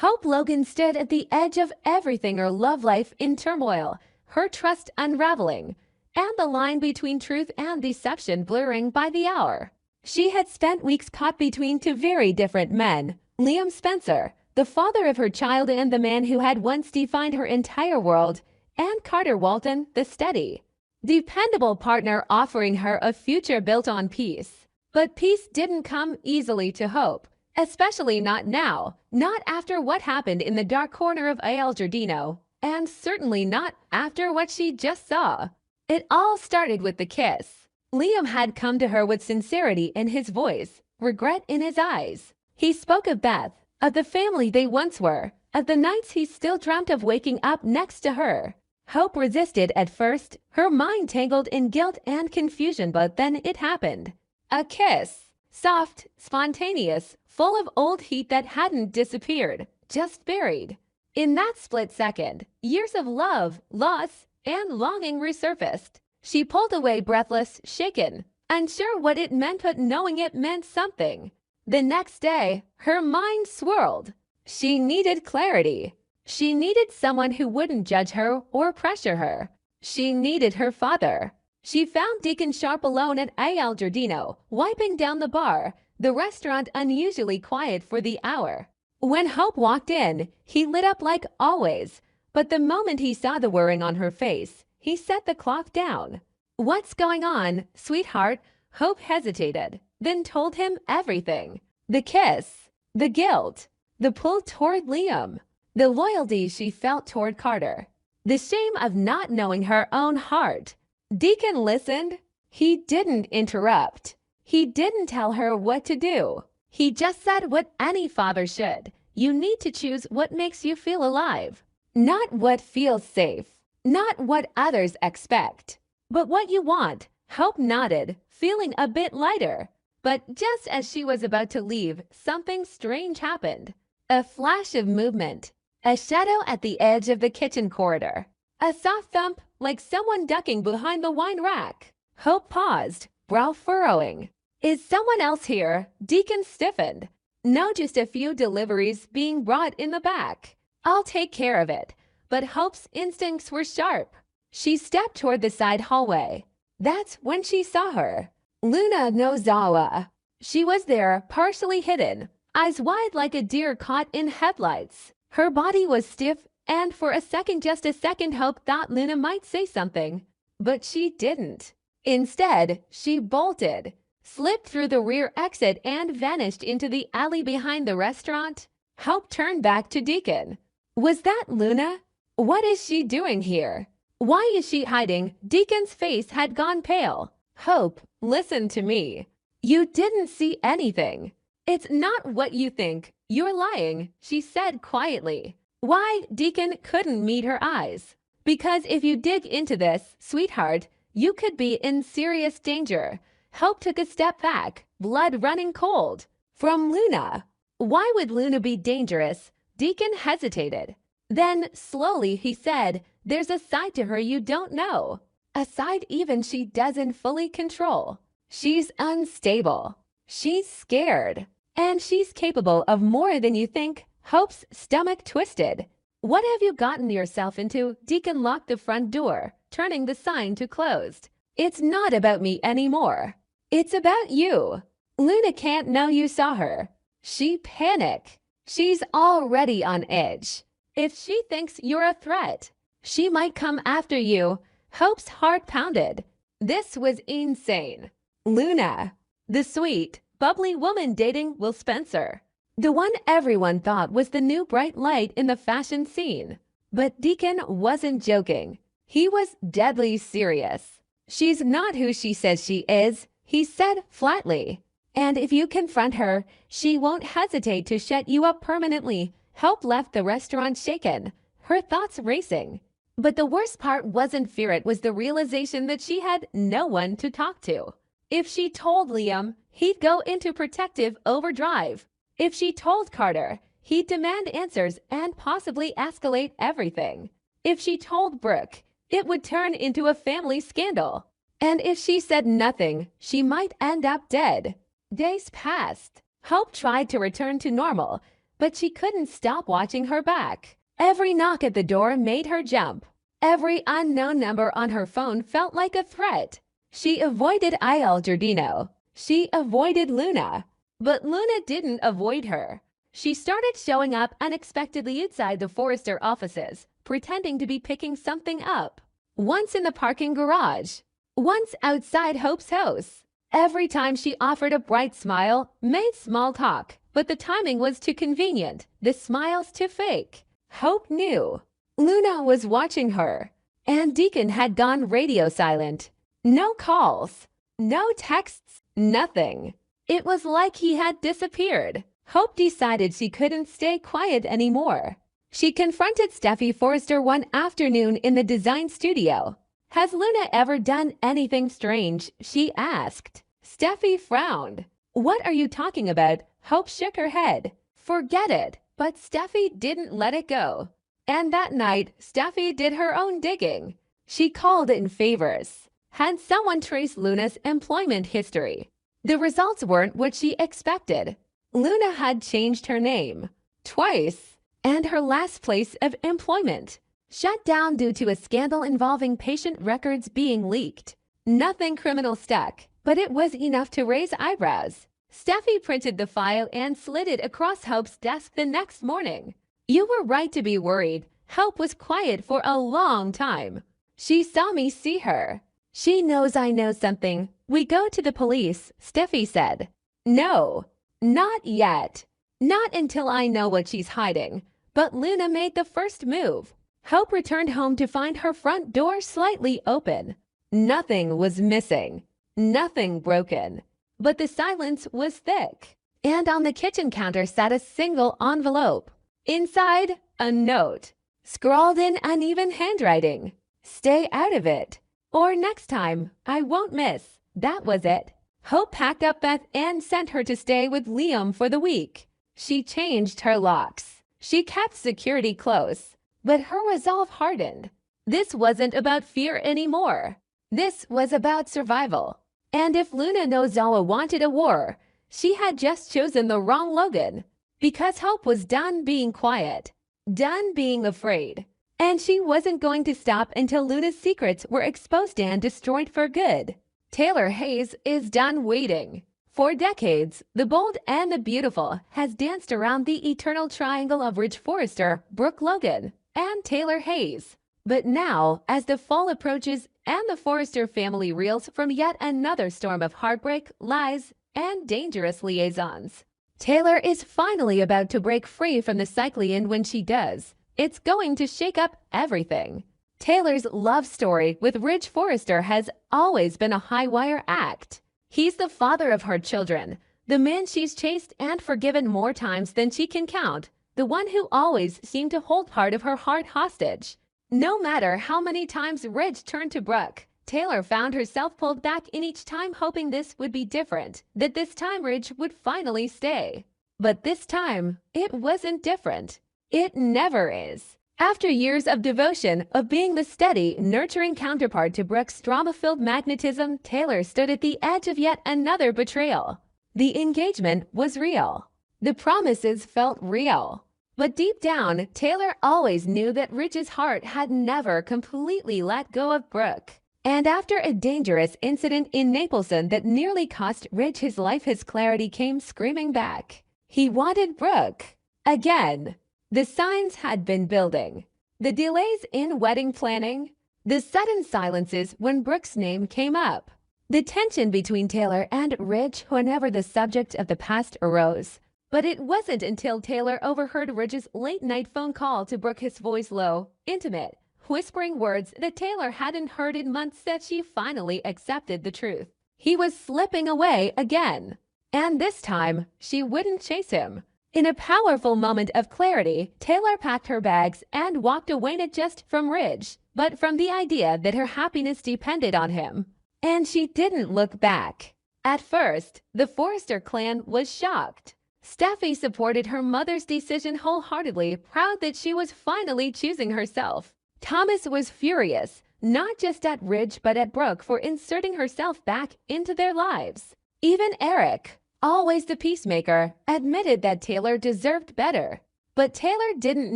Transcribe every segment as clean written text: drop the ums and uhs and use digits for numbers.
Hope Logan stood at the edge of everything, her love life in turmoil, her trust unraveling, and the line between truth and deception blurring by the hour. She had spent weeks caught between two very different men, Liam Spencer, the father of her child and the man who had once defined her entire world, and Carter Walton, the steady, dependable partner offering her a future built on peace. But peace didn't come easily to Hope, especially not now, not after what happened in the dark corner of El Giardino, and certainly not after what she just saw. It all started with the kiss. Liam had come to her with sincerity in his voice, regret in his eyes. He spoke of Beth, of the family they once were, of the nights he still dreamt of waking up next to her. Hope resisted at first, her mind tangled in guilt and confusion, but then it happened. A kiss. Soft, spontaneous, full of old heat that hadn't disappeared, just buried. In that split second, years of love, loss, and longing resurfaced. She pulled away, breathless, shaken, unsure what it meant, but knowing it meant something. The next day, her mind swirled. She needed clarity. She needed someone who wouldn't judge her or pressure her. She needed her father. She found Deacon Sharp alone at El Giardino, wiping down the bar, the restaurant unusually quiet for the hour. When Hope walked in, he lit up like always, but the moment he saw the worrying on her face, he set the clock down. "What's going on, sweetheart?" Hope hesitated, then told him everything. The kiss, the guilt, the pull toward Liam, the loyalty she felt toward Carter, the shame of not knowing her own heart. Deacon listened. He didn't interrupt. He didn't tell her what to do. He just said what any father should. You need to choose what makes you feel alive. Not what feels safe. Not what others expect. But what you want. Hope nodded, feeling a bit lighter. But just as she was about to leave, something strange happened. A flash of movement. A shadow at the edge of the kitchen corridor. A soft thump, like someone ducking behind the wine rack. Hope paused, brow furrowing. Is someone else here? Deacon stiffened. No, just a few deliveries being brought in the back. I'll take care of it. But Hope's instincts were sharp. She stepped toward the side hallway. That's when she saw her. Luna Nozawa. She was there, partially hidden, eyes wide like a deer caught in headlights. Her body was stiff, and for a second, just a second, Hope thought Luna might say something. But she didn't. Instead, she bolted, slipped through the rear exit, and vanished into the alley behind the restaurant. Hope turned back to Deacon. Was that Luna? What is she doing here? Why is she hiding? Deacon's face had gone pale. Hope, listen to me. You didn't see anything. It's not what you think. You're lying, she said quietly. Why? Deacon couldn't meet her eyes. Because if you dig into this, sweetheart, you could be in serious danger. Hope took a step back, blood running cold. From Luna. Why would Luna be dangerous? Deacon hesitated. Then, slowly, he said, there's a side to her you don't know. A side even she doesn't fully control. She's unstable. She's scared. And she's capable of more than you think. Hope's stomach twisted. What have you gotten yourself into? Deacon locked the front door, turning the sign to closed. It's not about me anymore. It's about you. Luna can't know you saw her. She panic. She's already on edge. If she thinks you're a threat, she might come after you. Hope's heart pounded. This was insane. Luna, the sweet, bubbly woman dating Will Spencer. The one everyone thought was the new bright light in the fashion scene. But Deacon wasn't joking. He was deadly serious. She's not who she says she is, he said flatly. And if you confront her, she won't hesitate to shut you up permanently. Hope left the restaurant shaken, her thoughts racing. But the worst part wasn't fear, it was the realization that she had no one to talk to. If she told Liam, he'd go into protective overdrive. If she told Carter, he'd demand answers and possibly escalate everything. If she told Brooke, it would turn into a family scandal. And if she said nothing, she might end up dead. Days passed. Hope tried to return to normal, but she couldn't stop watching her back. Every knock at the door made her jump. Every unknown number on her phone felt like a threat. She avoided Il Giardino. She avoided Luna. But Luna didn't avoid her. She started showing up unexpectedly outside the Forrester offices, pretending to be picking something up. Once in the parking garage, once outside Hope's house. Every time she offered a bright smile, made small talk, but the timing was too convenient, the smiles too fake. Hope knew. Luna was watching her, and Deacon had gone radio silent. No calls, no texts, nothing. It was like he had disappeared. Hope decided she couldn't stay quiet anymore. She confronted Steffi Forrester one afternoon in the design studio. "Has Luna ever done anything strange?" she asked. Steffi frowned. "What are you talking about?" Hope shook her head. "Forget it." But Steffi didn't let it go. And that night, Steffi did her own digging. She called in favors. Had someone trace Luna's employment history? The results weren't what she expected. Luna had changed her name twice, and her last place of employment shut down due to a scandal involving patient records being leaked. Nothing criminal stuck, but it was enough to raise eyebrows. Steffi printed the file and slid it across Hope's desk the next morning. "You were right to be worried." Hope was quiet for a long time. "She saw me see her. She knows I know something. We go to the police," Steffi said. "No, not yet. Not until I know what she's hiding." But Luna made the first move. Hope returned home to find her front door slightly open. Nothing was missing. Nothing broken. But the silence was thick. And on the kitchen counter sat a single envelope. Inside, a note, scrawled in uneven handwriting. "Stay out of it. Or next time, I won't miss." That was it. Hope packed up Beth and sent her to stay with Liam for the week. She changed her locks. She kept security close. But her resolve hardened. This wasn't about fear anymore. This was about survival. And if Luna Nozawa wanted a war, she had just chosen the wrong Logan. Because Hope was done being quiet, done being afraid. And she wasn't going to stop until Luna's secrets were exposed and destroyed for good. Taylor Hayes is done waiting. For decades, the bold and the beautiful has danced around the eternal triangle of Ridge Forrester, Brooke Logan, and Taylor Hayes. But now, as the fall approaches and the Forrester family reels from yet another storm of heartbreak, lies, and dangerous liaisons, Taylor is finally about to break free from the cycle, and when she does, it's going to shake up everything. Taylor's love story with Ridge Forrester has always been a high-wire act. He's the father of her children, the man she's chased and forgiven more times than she can count, the one who always seemed to hold part of her heart hostage. No matter how many times Ridge turned to Brooke, Taylor found herself pulled back in each time, hoping this would be different, that this time Ridge would finally stay. But this time, it wasn't different. It never is. After years of devotion, of being the steady, nurturing counterpart to Brooke's drama-filled magnetism, Taylor stood at the edge of yet another betrayal. The engagement was real. The promises felt real. But deep down, Taylor always knew that Ridge's heart had never completely let go of Brooke. And after a dangerous incident in Napleton that nearly cost Ridge his life, his clarity came screaming back. He wanted Brooke. Again. The signs had been building. The delays in wedding planning. The sudden silences when Brooke's name came up. The tension between Taylor and Ridge whenever the subject of the past arose. But it wasn't until Taylor overheard Ridge's late-night phone call to Brooke, his voice low, intimate, whispering words that Taylor hadn't heard in months, that she finally accepted the truth. He was slipping away again. And this time, she wouldn't chase him. In a powerful moment of clarity, Taylor packed her bags and walked away, not just from Ridge, but from the idea that her happiness depended on him. And she didn't look back. At first, the Forrester clan was shocked. Steffi supported her mother's decision wholeheartedly, proud that she was finally choosing herself. Thomas was furious, not just at Ridge but at Brooke for inserting herself back into their lives. Even Eric, always the peacemaker, admitted that Taylor deserved better. But Taylor didn't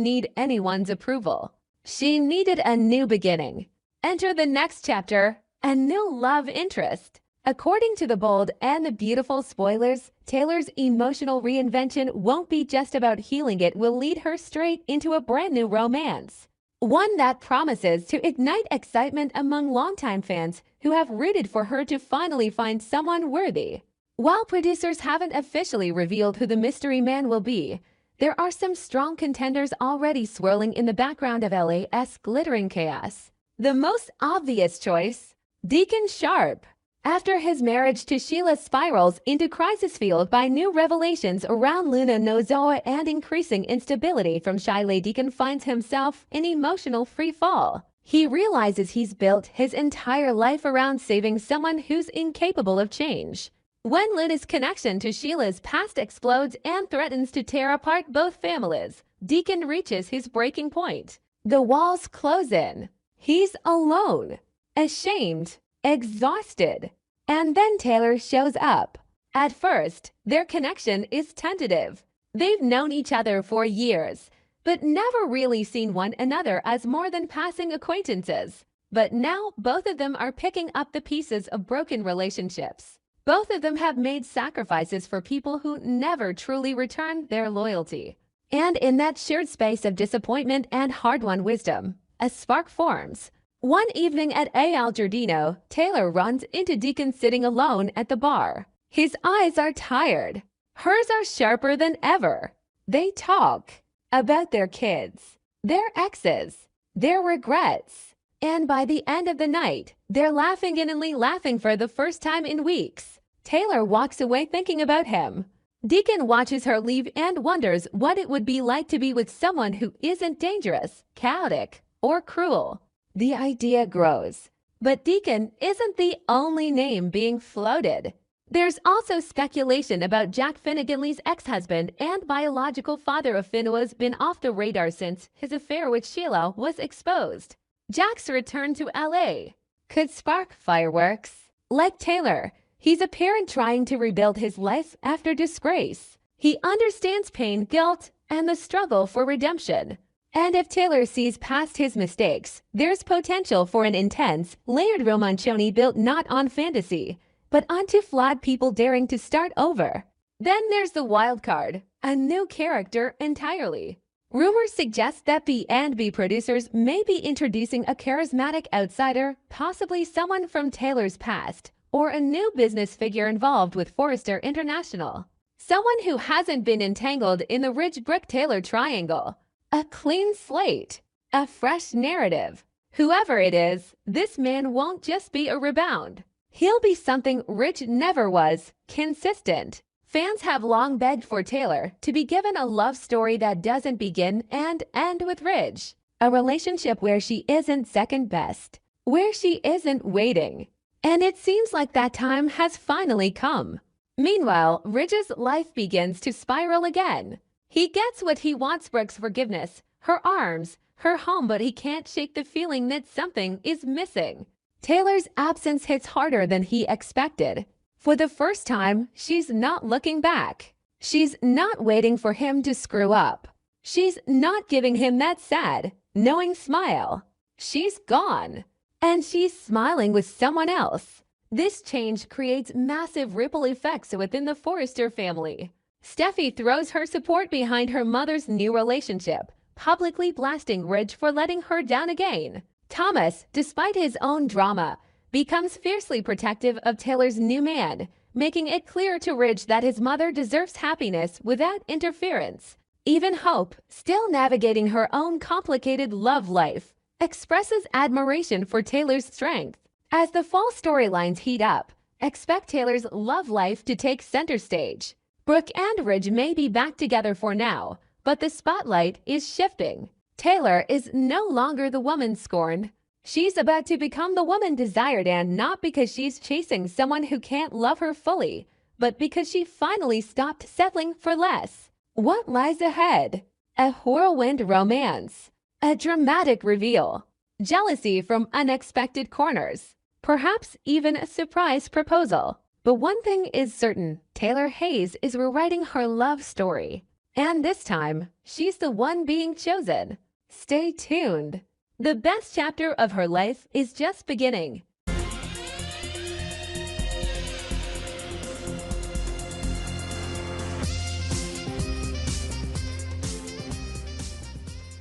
need anyone's approval. She needed a new beginning. Enter the next chapter, a new love interest. According to the bold and the beautiful spoilers, Taylor's emotional reinvention won't be just about healing, it will lead her straight into a brand new romance. One that promises to ignite excitement among longtime fans who have rooted for her to finally find someone worthy. While producers haven't officially revealed who the mystery man will be, there are some strong contenders already swirling in the background of LA's glittering chaos. The most obvious choice, Deacon Sharp. After his marriage to Sheila spirals into crisis fueled by new revelations around Luna Nozoa and increasing instability from Shiley, Deacon finds himself in emotional free fall. He realizes he's built his entire life around saving someone who's incapable of change. When Luna's connection to Sheila's past explodes and threatens to tear apart both families, Deacon reaches his breaking point. The walls close in. He's alone, ashamed, exhausted. And then Taylor shows up. At first, their connection is tentative. They've known each other for years, but never really seen one another as more than passing acquaintances. But now, both of them are picking up the pieces of broken relationships. Both of them have made sacrifices for people who never truly returned their loyalty. And in that shared space of disappointment and hard-won wisdom, a spark forms. One evening at Al Giardino, Taylor runs into Deacon sitting alone at the bar. His eyes are tired. Hers are sharper than ever. They talk about their kids, their exes, their regrets. And by the end of the night, they're laughing innocently, laughing for the first time in weeks. Taylor walks away thinking about him. Deacon watches her leave and wonders what it would be like to be with someone who isn't dangerous, chaotic, or cruel. The idea grows. But Deacon isn't the only name being floated. There's also speculation about Jack Finnegan's ex-husband and biological father of Finn, who has been off the radar since his affair with Sheila was exposed. Jack's return to LA could spark fireworks. Like Taylor, he's a parent trying to rebuild his life after disgrace. He understands pain, guilt, and the struggle for redemption. And if Taylor sees past his mistakes, there's potential for an intense, layered romancone built not on fantasy, but onto flawed people daring to start over. Then there's the wild card, a new character entirely. Rumors suggest that B&B producers may be introducing a charismatic outsider, possibly someone from Taylor's past, or a new business figure involved with Forrester International. Someone who hasn't been entangled in the Ridge-Brick-Taylor triangle. A clean slate, a fresh narrative. Whoever it is, this man won't just be a rebound. He'll be something Ridge never was, consistent. Fans have long begged for Taylor to be given a love story that doesn't begin and end with Ridge. A relationship where she isn't second best, where she isn't waiting. And it seems like that time has finally come. Meanwhile, Ridge's life begins to spiral again. He gets what he wants: Brooke's forgiveness, her arms, her home, but he can't shake the feeling that something is missing. Taylor's absence hits harder than he expected. For the first time, she's not looking back. She's not waiting for him to screw up. She's not giving him that sad, knowing smile. She's gone. And she's smiling with someone else. This change creates massive ripple effects within the Forrester family. Steffi throws her support behind her mother's new relationship, publicly blasting Ridge for letting her down again. Thomas, despite his own drama, becomes fiercely protective of Taylor's new man, making it clear to Ridge that his mother deserves happiness without interference. Even Hope, still navigating her own complicated love life, expresses admiration for Taylor's strength. As the fall storylines heat up, expect Taylor's love life to take center stage. Brooke and Ridge may be back together for now, but the spotlight is shifting. Taylor is no longer the woman scorned. She's about to become the woman desired, and not because she's chasing someone who can't love her fully, but because she finally stopped settling for less. What lies ahead? A whirlwind romance. A dramatic reveal. Jealousy from unexpected corners. Perhaps even a surprise proposal. But one thing is certain, Taylor Hayes is rewriting her love story. And this time, she's the one being chosen. Stay tuned. The best chapter of her life is just beginning.